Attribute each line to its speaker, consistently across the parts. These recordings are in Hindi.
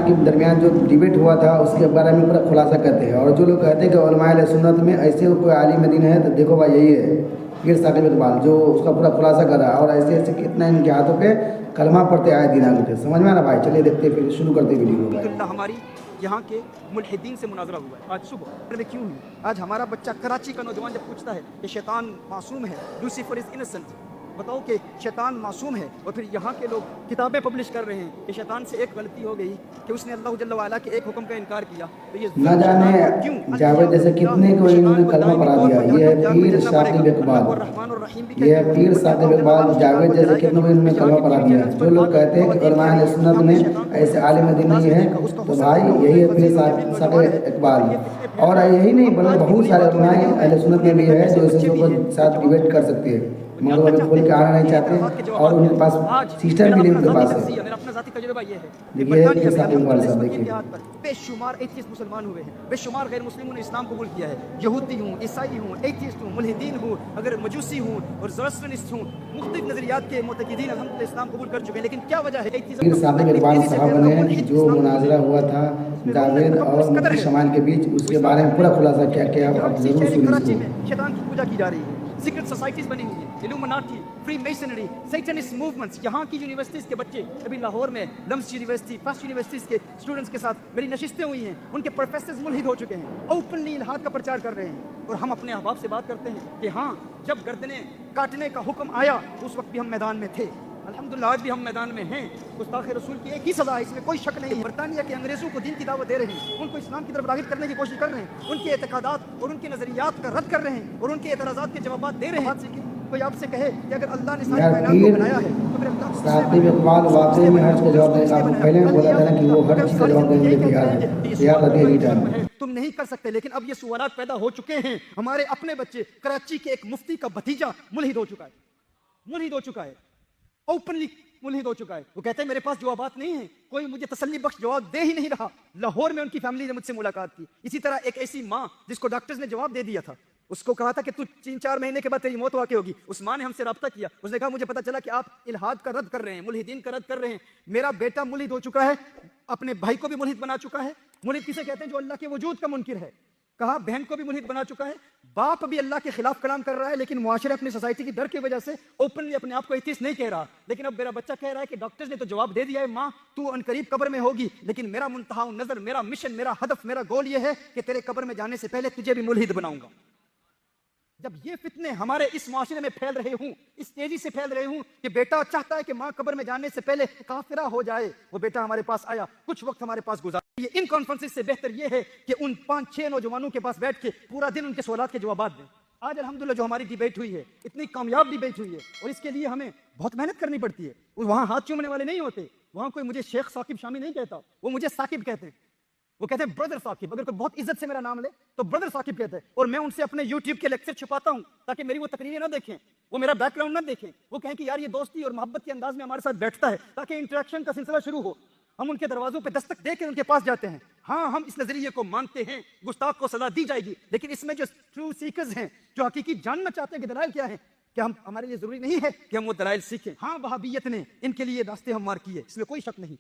Speaker 1: के दरमियान जो डिबेट हुआ था उसके बारे में पूरा खुलासा करते हैं। और जो लोग कहते हैं कि उलमाए अहले सुन्नत में ऐसे कोई आलिम दीन है, तो देखो भाई यही है पीर साकिब इकबाल, जो उसका पूरा खुलासा कर रहा है। और ऐसे ऐसे कितना इनके हाथों पे कलमा पढ़ते आए दिन आगे। समझ में आ रहा भाई? चलिए देखते फिर शुरू करते वीडियो को।
Speaker 2: अल्हम्दुलिल्लाह हमारी यहाँ के मुल्हिदीन से मुनाजरा हुआ है आज सुबह में। क्यों हुई? आज हमारा बच्चा कराची का नौजवान जब पूछता है कि शैतान मासूम है, लूसीफर इज इनोसेंट, बताओ कि शैतान मासूम है, और फिर यहाँ के लोग किताबें पब्लिश कर रहे हैं कि शैतान से एक गलती हो गई कि उसने अल्लाह जल्ल वाला के एक हुक्म का इनकार किया, तो ये
Speaker 1: न जाने जावेद जैसे कितने को इन्होंने कलमा पढ़ा दिया। ये है पीर साकिब इकबाल, ये है पीर साकिब इकबाल। जावेद जैसे कितनों को इन्होंने कलमा पढ़ा दिया। जो लोग कहते हैं कि उलमाए अहले सुन्नत में ऐसे आलिम दीन नहीं है, तो भाई यही है पीर साकिब इकबाल। और यही नहीं बल्कि बहुत सारे उलमाए अहले सुन्नत में भी है जो इस साथ डिबेट कर सकते हैं, मगर वो अभी खोल के आना नहीं चाहते और उनके पास सिस्टम भी नहीं उनके पास है।
Speaker 2: मेरा अपना जाती तजुर्बा ये है,
Speaker 1: देखिए साकिब वाले साहब देखिए,
Speaker 2: बेशुमार एथीस्ट मुसलमान हुए हैं, बेशुमार गैर मुस्लिमों ने इस्लाम कबूल किया है। यहूदी हूँ, ईसाई हूँ, एथीस्ट हूँ, मुल्हिदीन हूँ, अगर मजूसी हूँ और ज़oroastrianist हूँ, मुख्तलिफ नज़रियात के मुतक़िदीन अल्हम्दुलिल्लाह इस्लाम कबूल कर चुके हैं। लेकिन क्या वजह है?
Speaker 1: पीर साकिब इकबाल साहब ने जो मुनाजरा हुआ था जावेद और मुफ्ती शमाइल के बीच, उसके बारे में पूरा खुलासा किया कि आप जरूर सुनिए।
Speaker 2: शैतान की पूजा की जा रही है, सीक्रेट सोसाइटीज बनी हुई है, इल्यूमिनाटी, फ्री मेसनरी, सैटनिस्ट मूवमेंट्स। यहाँ की यूनिवर्सिटीज़ के बच्चे, अभी लाहौर में लम्स यूनिवर्सिटी, फर्स्ट यूनिवर्सिटीज़ के स्टूडेंट्स के साथ मेरी नशिस्तें हुई हैं, उनके प्रोफेसर्स मुल्हिद हो चुके हैं, ओपनली इल्हाद का प्रचार कर रहे हैं। और हम अपने अहबाब से बात करते हैं कि हाँ, जब गर्दनें काटने का हुक्म आया उस वक्त भी हम मैदान में थे। अल्हम्दुलिल्लाह आज भी हम मैदान में हैं। गुस्ताख रसूल की एक ही सज़ा है, इसमें कोई शक नहीं है। बरतानिया के अंग्रेज़ों को दीन की दावत दे रहे हैं, उनको इस्लाम की तरफ राग़िब करने की कोशिश कर रहे हैं, उनके एतकादात और उनके नज़रियात का रद्द कर रहे हैं और उनके एतराज़ात के जवाब दे रहे हैं। कोई आपसे कहे कि अगर अल्लाह ने सारी कायनात को बनाया है तो फिर अल्लाह
Speaker 1: साकिब इकबाल वाकई में हर चीज़ का जवाब देगा। आपको पहले भी बोला था ना कि वो हर चीज़ का जवाब देने के लिए तैयार है, तैयार रहती है एनी टाइम।
Speaker 2: तुम नहीं कर सकते। लेकिन अब ये सवालात पैदा हो चुके हैं। हमारे अपने बच्चे, कराची के एक मुफ्ती का भतीजा मुल्हिद हो चुका है, मुल्हिद हो चुका है, ओपनली मुल्हिद हो चुका है। वो कहते हैं मेरे पास जवाबात नहीं है, कोई मुझे तसल्ली बख्श जवाब दे ही नहीं रहा। लाहौर में उनकी फैमिली ने मुझसे मुलाकात की। इसी तरह एक ऐसी माँ जिसको डॉक्टर्स ने जवाब दे दिया था, उसको कहा था कि तू 3-4 महीने के बाद तेरी मौत वाक़ई होगी। उस माँ ने हमसे रब्ता किया, उसने कहा मुझे पता चला कि आप इल्हाद का रद्द कर रहे हैं, मुल्हिदीन का रद्द कर रहे हैं। मेरा बेटा मुल्हिद हो चुका है, अपने भाई को भी मुल्हिद बना चुका है। मुल्हिद किसे कहते हैं? जो अल्लाह के वजूद का मुनकिर है। कहा बहन को भी मुल्हिद बना चुका है। बाप भी अल्लाह के खिलाफ कलाम कर रहा है, लेकिन मुआशरे अपनी सोसाइटी की डर की वजह से ओपनली अपने आप को एथीस्ट नहीं कह रहा। लेकिन अब मेरा बच्चा कह रहा है कि डॉक्टर्स ने तो जवाब दे दिया है, माँ तू अनकरीब कब्र में होगी, लेकिन मेरा मुंतहा नजर, मेरा मिशन, मेरा हदफ, मेरा गोल ये है कि तेरे कब्र में जाने से पहले तुझे भी मुल्हिद बनाऊंगा। जब ये फितने हमारे इस माशरे में फैल रहे हूं, इस तेजी से फैल रहे हूं कि बेटा चाहता है कि माँ कब्र में जाने से पहले काफिरा हो जाए, वो बेटा हमारे पास आया, कुछ वक्त हमारे पास गुजारा। ये इन कॉन्फ्रेंसेस से बेहतर ये है कि उन 5-6 नौजवानों के पास बैठ के पूरा दिन उनके सवालात के जवाब दें। आज अल्हम्दुलिल्लाह जो हमारी डिबेट हुई है, इतनी कामयाब डिबेट हुई है, और इसके लिए हमें बहुत मेहनत करनी पड़ती है। वहां हाथ चूमने वाले नहीं होते, वहां कोई मुझे शेख साकिब शामी नहीं कहता, वो मुझे साकिब कहते हैं। वो कहते हैं ब्रदर साकिब। अगर कोई बहुत इज्जत से मेरा नाम ले तो ब्रदर साकिब कहते हैं। और मैं उनसे अपने यूट्यूब के लेक्चर छुपाता हूं ताकि मेरी वो तकरीरें ना देखें, वो मेरा बैकग्राउंड ना देखें, वो कहें कि यार ये दोस्ती और मोहब्बत के अंदाज में हमारे साथ बैठता है, ताकि इंटरेक्शन का सिलसिला शुरू हो। हम उनके दरवाजों पे दस्तक दे के उनके पास जाते हैं। हाँ, हम इस नजरिए को मानते हैं, गुस्ताख को सजा दी जाएगी, लेकिन इसमें जो ट्रू सीकर्स हैं, जो हकीकी जानना चाहते हैं कि दलाइल क्या है, क्या हम, हमारे लिए जरूरी नहीं है कि हम वो दलाइल सीखें। हाँ, वहाबियत ने इनके लिए रास्ते हमवार किए, इसमें कोई शक नहीं।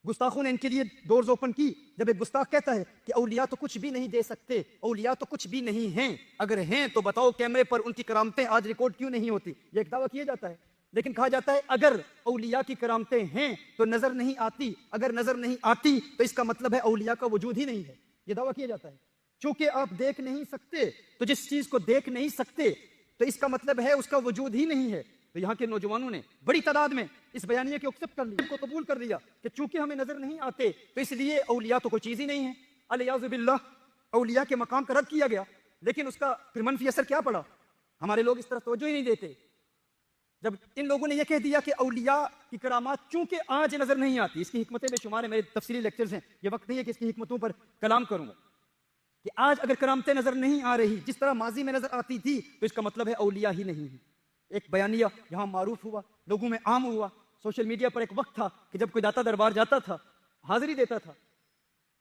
Speaker 2: गुस्ताखों ने इनके लिए डोर्स ओपन की। जब एक गुस्ताख कहता है कि औलिया तो कुछ भी नहीं दे सकते, औलिया तो कुछ भी नहीं हैं, अगर हैं तो बताओ कैमरे पर उनकी करामतें आज रिकॉर्ड क्यों नहीं होती? ये एक दावा किया जाता है। लेकिन कहा जाता है अगर औलिया की करामतें हैं तो नजर नहीं आती, अगर नजर नहीं आती तो इसका मतलब है औलिया का वजूद ही नहीं है। ये दावा किया जाता है। चूंकि आप देख नहीं सकते, तो जिस चीज को देख नहीं सकते तो इसका मतलब है उसका वजूद ही नहीं है। तो यहाँ के नौजवानों ने बड़ी तादाद में इस बयानिया को एक्सेप्ट कर लिया, को कबूल कर लिया कि चूंकि हमें नजर नहीं आते तो इसलिए औलिया तो कोई चीज ही नहीं है। अलियाज़ु बिल्लाह, औलिया के मकाम का रद्द किया गया। लेकिन उसका फिर मनफी असर क्या पड़ा? हमारे लोग इस तरफ तवज्जो ही नहीं देते। जब इन लोगों ने यह कह दिया कि औलिया की करामात चूंकि आज नजर नहीं आती, इसकी हिकमतें बेशुमार है, मेरे तफसीली लेक्चर्स हैं, ये वक्त नहीं है कि इसकी हिकमतों पर कलाम करूंगा। कि आज अगर करामतें नजर नहीं आ रही जिस तरह माजी में नजर आती थी, तो इसका मतलब है औलिया ही नहीं है। एक बयानिया यहाँ मारूफ हुआ, लोगों में आम हुआ। सोशल मीडिया पर एक वक्त था कि जब कोई दाता दरबार जाता था, हाजिरी देता था,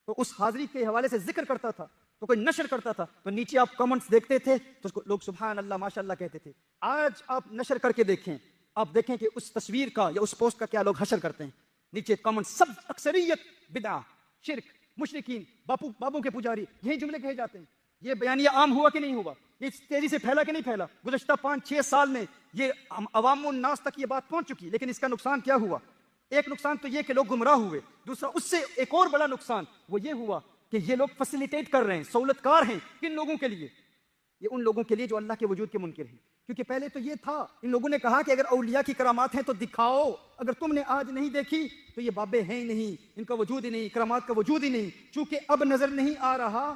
Speaker 2: तो उस हाजिरी के हवाले से जिक्र करता था, तो कोई नशर करता था, तो नीचे आप कमेंट्स देखते थे तो लोग सुभान अल्लाह माशाअल्लाह कहते थे। आज आप नशर करके देखें, आप देखें कि उस तस्वीर का या उस पोस्ट का क्या लोग हशर करते हैं। नीचे कॉमन, सब अक्सरियत बिदा, शिरक, मुशरिकीन, बाबू के पुजारी, यही जुमले कहे जाते हैं। ये बयानिया आम हुआ कि नहीं हुआ? ये तेजी से फैला कि नहीं फैला? गुज़श्ता 5-6 साल में ये अवामुन नास तक ये बात पहुंच चुकी। लेकिन इसका नुकसान क्या हुआ? एक नुकसान तो ये कि लोग गुमराह हुए, दूसरा उससे एक और बड़ा नुकसान वो ये हुआ कि ये लोग फैसिलिटेट कर रहे हैं, सहूलतकार हैं किन लोगों के लिए? ये उन लोगों के लिए जो अल्लाह के वजूद के मुनकिर हैं। क्योंकि पहले तो ये था, इन लोगों ने कहा कि अगर औलिया की करामात हैं तो दिखाओ, अगर तुमने आज नहीं देखी तो ये बाबे हैं ही नहीं, इनका वजूद ही नहीं, करामात का वजूद ही नहीं। चूंकि अब नजर नहीं आ रहा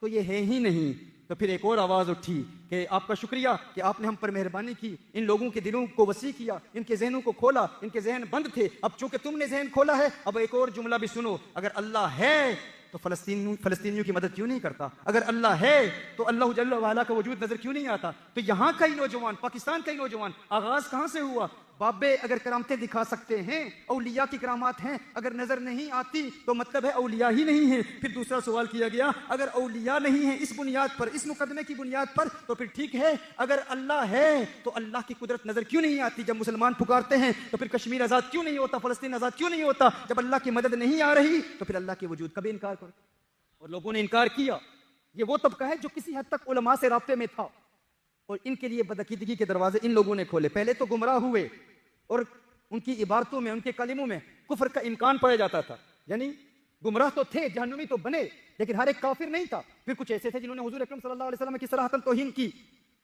Speaker 2: तो ये है ही नहीं। तो फिर एक और आवाज उठी कि आपका शुक्रिया कि आपने हम पर मेहरबानी की, इन लोगों के दिलों को वसी किया, इनके जहनों को खोला, इनके जहन बंद थे, अब चूंकि तुमने जहन खोला है, अब एक और जुमला भी सुनो, अगर अल्लाह है तो फलस्तीनियों की मदद क्यों नहीं करता? अगर अल्लाह है तो अल्लाह जल्ल वाला का वजूद नजर क्यों नहीं आता? तो यहाँ का ही नौजवान, पाकिस्तान का ही नौजवान, आगाज कहाँ से हुआ? बाबे अगर करामतें दिखा सकते हैं, औलिया की करामात हैं, अगर नजर नहीं आती तो मतलब है औलिया ही नहीं है। फिर दूसरा सवाल किया गया, अगर औलिया नहीं है इस बुनियाद पर, इस मुकदमे की बुनियाद पर, तो फिर ठीक है, अगर अल्लाह है तो अल्लाह की कुदरत नजर क्यों नहीं आती? जब मुसलमान पुकारते हैं तो फिर कश्मीर आजाद क्यों नहीं होता, फलस्तीन आजाद क्यों नहीं होता? जब अल्लाह की मदद नहीं आ रही तो फिर अल्लाह के वजूद का भी इनकार करो। और लोगों ने इनकार किया। ये वो तबका है जो किसी हद तक उलमा से राब्ते में था, और इनके लिए बदअकीदगी के दरवाजे इन लोगों ने खोले। पहले तो गुमराह हुए और उनकी इबारतों में, उनके कलिमों में कुफ्र का इम्कान पाया जाता था। यानी गुमराह तो थे, जहन्नुमी तो बने, लेकिन हर एक काफिर नहीं था। फिर कुछ ऐसे थे जिन्होंने हुजूर अकरम सल्लल्लाहु अलैहि वसल्लम की सराहतन तौहीन की,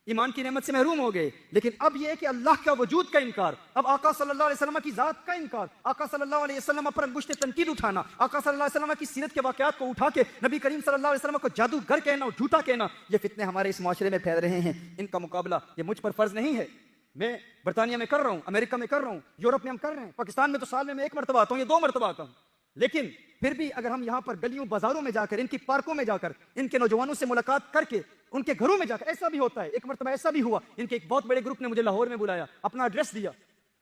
Speaker 2: ईमान की नेमत से महरूम हो गए। लेकिन अब यह है कि अल्लाह का वजूद का इनकार, अब आका सल्लल्लाहु अलैहि वसल्लम की जात का इनकार, आका सल्लल्लाहु अलैहि वसल्लम पर अंगुश्त तनकीद उठाना, आका सल्लल्लाहु अलैहि वसल्लम की सीरत के वाकयात को उठा के नबी करीम सल्लल्लाहु अलैहि वसल्लम को जादूगर कहना और झूठा कहना, ये फितने हमारे इस माशरे में फैल रहे हैं। इनका मुकाबला ये मुझ पर फर्ज नहीं है, मैं बरतानिया में कर रहा हूं, अमेरिका में कर रहा हूं, यूरोप में हम कर रहे हैं, पाकिस्तान में तो साल में मैं 1 मरतबा आता हूं या 2 मरतबा आता हूं। लेकिन फिर भी अगर हम यहाँ पर गलियों बाजारों में जाकर, इनकी पार्कों में जाकर, इनके नौजवानों से मुलाकात करके, उनके घरों में जाकर, ऐसा भी होता है। एक मरतबा ऐसा भी हुआ, इनके एक बहुत बड़े ग्रुप ने मुझे लाहौर में बुलाया, अपना एड्रेस दिया,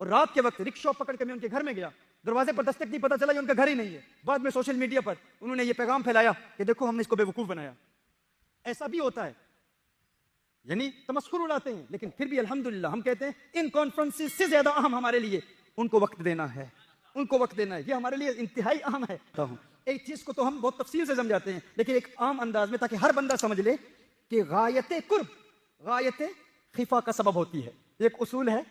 Speaker 2: और रात के वक्त रिक्शा पकड़ के मैं उनके घर में गया। दरवाजे पर दस्तक दी, पता चला ये उनका घर ही नहीं है। बाद में सोशल मीडिया पर उन्होंने ये पैगाम फैलाया कि देखो हमने इसको बेवकूफ बनाया। ऐसा भी होता है, यानी तमस्खुर उड़ाते हैं। लेकिन फिर भी अल्हम्दुलिल्लाह हम कहते हैं इन कॉन्फ्रेंसेस से ज्यादा अहम हमारे लिए उनको वक्त देना है, उनको वक्त देना है, ये हमारे लिए इंतहाई अहम है। एक चीज को तो हम बहुत तफसील से समझाते हैं, लेकिन एक आम अंदाज में, ताकि हर बंदा समझ ले कि गायत कुर्ब गायत खिफा का सबब होती है। एक उसूल है,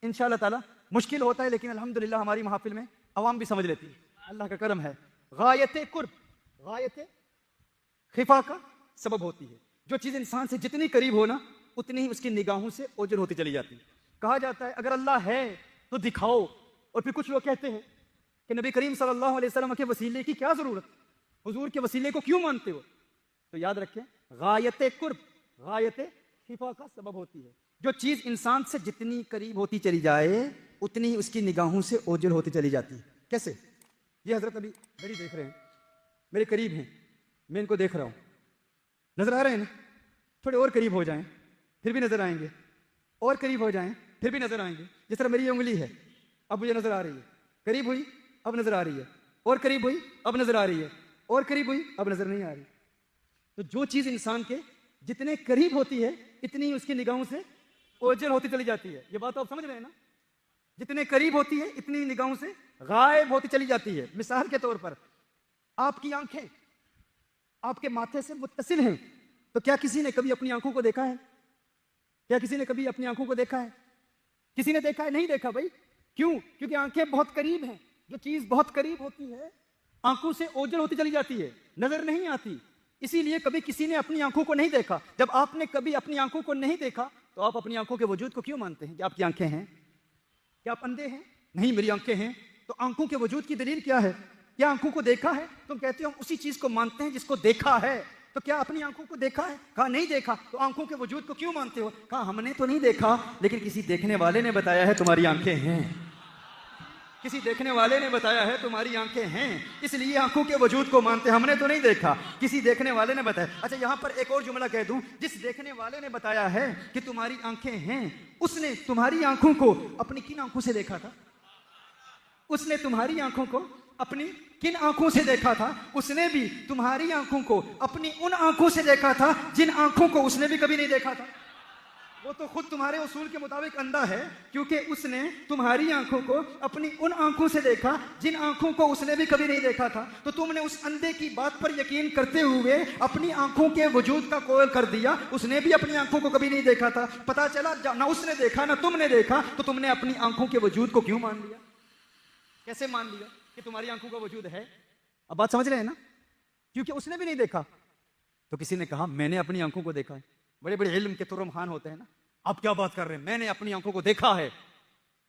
Speaker 2: इंशाअल्लाह ताला मुश्किल होता है, लेकिन अल्हम्दुलिल्लाह हमारी महफिल में अवाम भी समझ लेती है, अल्लाह का करम है। गायत कुर्ब गायत खिफा का सबब होती है। जो चीज इंसान से जितनी करीब हो ना, उतनी ही उसकी निगाहों से ओझल होती चली जाती है। कहा जाता है अगर अल्लाह है तो दिखाओ, और फिर कुछ लोग कहते हैं कि नबी करीम सल्लल्लाहु अलैहि वसल्लम के वसीले की क्या जरूरत, हुजूर के वसीले को क्यों मानते हो? तो याद रखें, गायत कुर्ब गायत खिफा का सबब होती है। जो चीज इंसान से जितनी करीब होती चली जाए, उतनी ही उसकी निगाहों से ओझल होती चली जाती है। कैसे? ये हजरत अभी बड़ी देख रहे हैं, मेरे करीब हैं, मैं इनको देख रहा हूं, नजर आ रहे हैं ना? थोड़े और करीब हो जाएं फिर भी नजर आएंगे, और करीब हो जाएं फिर भी नजर आएंगे। जिस तरह मेरी उंगली है, अब मुझे नजर आ रही है, करीब हुई अब नजर आ रही है, और करीब हुई अब नजर आ रही है, और करीब हुई अब नजर नहीं आ रही। तो जो चीज इंसान के जितने करीब होती है, इतनी ही उसकी निगाहों से ओझल होती चली जाती है। ये बात आप समझ रहे हैं ना? जितने करीब होती है, इतनी ही निगाहों से गायब होती चली जाती है। मिसाल के तौर पर, आपकी आंखें आपके माथे से मुत्तसिल हैं, तो क्या किसी ने कभी अपनी आंखों को देखा है? क्या किसी ने कभी अपनी आंखों को देखा है? किसी ने देखा है? नहीं देखा भाई। क्यों? क्योंकि आंखें बहुत करीब हैं। जो चीज बहुत करीब होती है, आंखों से ओझल होती चली जाती है, नजर नहीं आती। इसीलिए कभी किसी ने अपनी आंखों को नहीं देखा। जब आपने कभी अपनी आंखों को नहीं देखा, तो आप अपनी आंखों के वजूद को क्यों मानते हैं कि आपकी आंखें हैं? क्या आप अंधे हैं? नहीं, मेरी आंखें हैं। तो आंखों के वजूद की दलील क्या है? क्या आंखों को देखा है? तुम कहते हो हम उसी चीज को मानते हैं जिसको देखा है। तो क्या अपनी आंखों को देखा है? कहा नहीं देखा। तो आंखों के वजूद को क्यों मानते हो? कहा हमने तो नहीं देखा, लेकिन किसी देखने वाले ने बताया है तुम्हारी आंखें हैं। किसी देखने वाले ने बताया है तुम्हारी आंखें हैं, इसलिए आंखों के वजूद को मानते। हमने तो नहीं देखा, किसी देखने वाले ने बताया। अच्छा, यहां पर एक और जुमला कह दूं, जिस देखने वाले ने बताया है कि तुम्हारी आंखें हैं, उसने तुम्हारी आंखों को अपनी किन आंखों से देखा था? उसने तुम्हारी आंखों को अपनी किन आंखों से देखा था? उसने भी तुम्हारी आंखों को अपनी उन आंखों से देखा था जिन आंखों को उसने भी कभी नहीं देखा था। वो तो खुद तुम्हारे उसूल के मुताबिक अंधा है, क्योंकि उसने तुम्हारी आंखों को अपनी उन आंखों से देखा जिन आंखों को उसने भी कभी नहीं देखा था। तो तुमने उस अंधे की बात पर यकीन करते हुए अपनी आंखों के वजूद का कौल कर दिया। उसने भी अपनी आंखों को कभी नहीं देखा था। पता चला ना उसने देखा ना तुमने देखा, तो तुमने अपनी आंखों के वजूद को क्यों मान लिया? कैसे मान लिया कि तुम्हारी आंखों का वजूद है? अब बात समझ रहे हैं ना? क्योंकि उसने भी नहीं देखा। तो किसी ने कहा मैंने अपनी आंखों को देखा है। बड़े बड़े इल्म के तुर्रम खान होते हैं ना, आप क्या बात कर रहे हैं, मैंने अपनी आंखों को देखा है,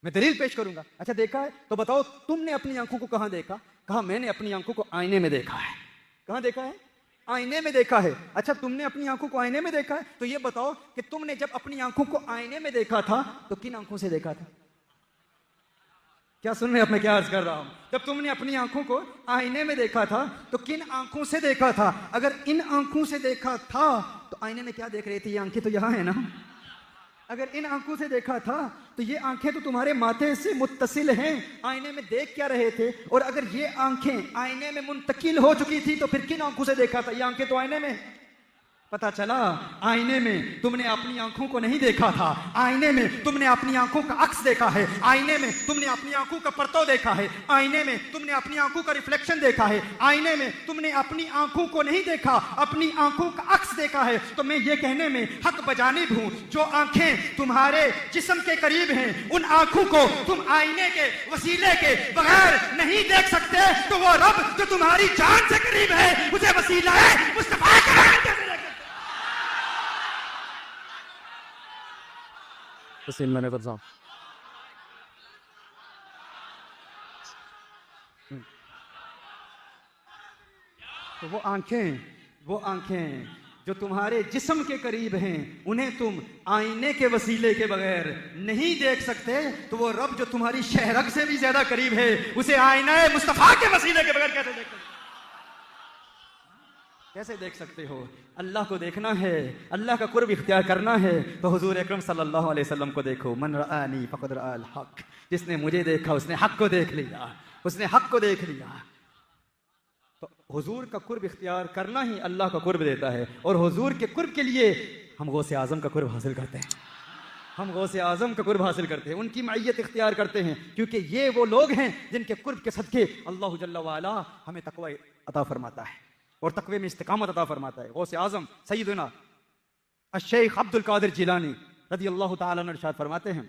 Speaker 2: मैं दलील पेश करूंगा। अच्छा देखा है तो बताओ तुमने अपनी आंखों को कहां देखा? कहा मैंने अपनी आंखों को आईने में देखा है। कहां देखा है? आईने में देखा है। अच्छा तुमने अपनी आंखों को आईने में देखा है, तो ये बताओ कि तुमने जब अपनी आंखों को आईने में देखा था तो किन आंखों से देखा था? क्या सुन रहे हैं? मैं क्या अर्ज कर रहा हूं? जब तुमने अपनी आंखों को आईने में देखा था तो किन आंखों से देखा था? अगर इन आंखों से देखा था तो आईने में क्या देख रही थी? ये आंखें तो यहां है ना। अगर इन आंखों से देखा था तो ये आंखें तो तुम्हारे माथे से मुत्तसिल हैं, आईने में देख क्या रहे थे? और अगर ये आंखें आईने में मुंतकिल हो चुकी थी तो फिर किन आंखों से देखा था? ये आंखें तो आईने में। पता चला आईने में तुमने अपनी आंखों को नहीं देखा था, आईने में तुमने अपनी आंखों का अक्स देखा है, आईने में तुमने अपनी आंखों का परतव देखा है, आईने में तुमने अपनी आंखों का रिफ्लेक्शन देखा है, आईने में तुमने अपनी आंखों को नहीं देखा, अपनी आंखों का अक्स देखा है। तो मैं ये कहने में हक बजानिब हूं, जो आंखें तुम्हारे जिस्म के करीब हैं उन आंखों को तुम आईने के वसीले के बगैर नहीं देख सकते, तो वो रब जो तुम्हारी जान से करीब है उसे वसीला है मुस्तफा का। मैंने बताऊं तो वो आंखें जो तुम्हारे जिस्म के करीब हैं उन्हें तुम आईने के वसीले के बगैर नहीं देख सकते, तो वो रब जो तुम्हारी शहरक से भी ज्यादा करीब है उसे आईना मुस्तफा के वसीले के बगैर कैसे देख सकते? कैसे देख सकते हो? अल्लाह को देखना है, अल्लाह का कुर्ब इख्तियार करना है तो हुजूर अकरम सल्लल्लाहु अलैहि वसल्लम को देखो। मन रआनी फक़द रअल हक़, जिसने मुझे देखा उसने हक को देख लिया, उसने हक को देख लिया। तो हुजूर का कुर्ब इख्तियार करना ही अल्लाह का कुर्ब देता है। और हुजूर के कुर्ब के लिए हम गौसे आज़म का कुर्ब हासिल करते हैं, हम गौसे आज़म का कुर्ब हासिल करते हैं, उनकी मईयत इख्तियार करते हैं, क्योंकि ये वो लोग हैं जिनके कुर्ब के सदके अल्लाह जल्ला वाला हमें तक़वा अता फरमाता है और तक़वे में इस्तिकामत अता फरमाता है। गौसे आज़म सैयदना अश-शेख अब्दुल कादिर जिलानी रज़ी अल्लाह तआला अन्हु इरशाद फरमाते हैं,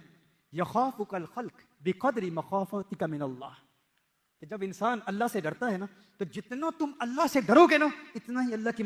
Speaker 2: यख़ाफ़ुकल ख़ल्क़ बिक़द्रि मख़ाफ़तिका मिनल्लाह, कि जब इंसान अल्लाह से डरता है ना तो जितना तुम अल्लाह से डरोगे ना इतना ही अल्लाह की